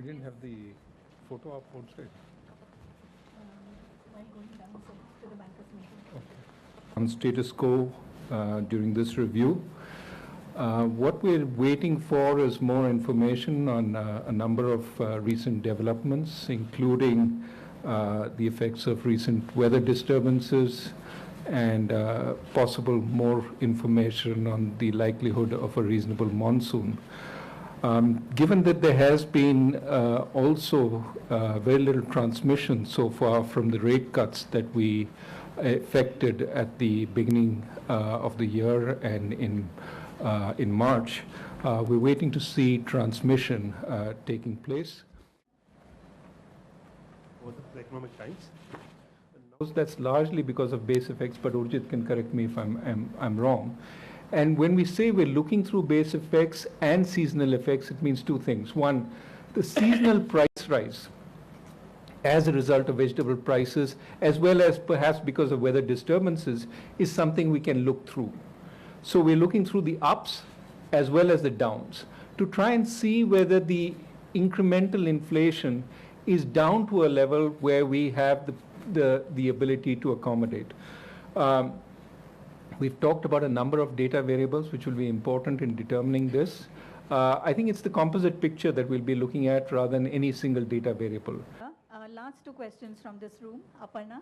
didn't have the photo up outside. While going down to the bankers meeting. On status quo during this review. What we're waiting for is more information on a number of recent developments, including the effects of recent weather disturbances and possible more information on the likelihood of a reasonable monsoon. Given that there has been also very little transmission so far from the rate cuts that we effected at the beginning of the year and in March, we're waiting to see transmission taking place. Over the Economic Times. That's largely because of base effects, but Urjit can correct me if I'm wrong. And when we say we're looking through base effects and seasonal effects, it means two things. One, the seasonal price rise as a result of vegetable prices, as well as perhaps because of weather disturbances, is something we can look through. So we're looking through the ups as well as the downs to try and see whether the incremental inflation is down to a level where we have the ability to accommodate. We've talked about a number of data variables which will be important in determining this. I think it's the composite picture that we'll be looking at rather than any single data variable. Last two questions from this room. Aparna.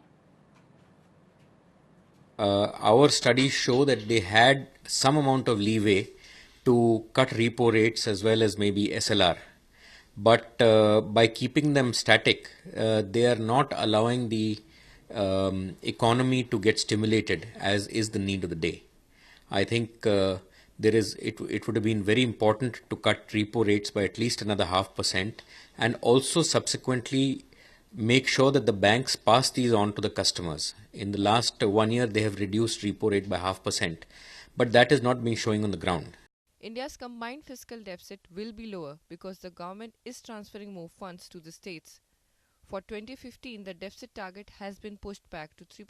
Our studies show that they had some amount of leeway to cut repo rates as well as maybe SLR. But by keeping them static, they are not allowing the economy to get stimulated, as is the need of the day. I think it would have been very important to cut repo rates by at least another 0.5%, and also subsequently make sure that the banks pass these on to the customers. In the last 1 year, they have reduced repo rate by 0.5%, but that is not being showing on the ground. India's combined fiscal deficit will be lower because the government is transferring more funds to the states. For 2015, the deficit target has been pushed back to 3%.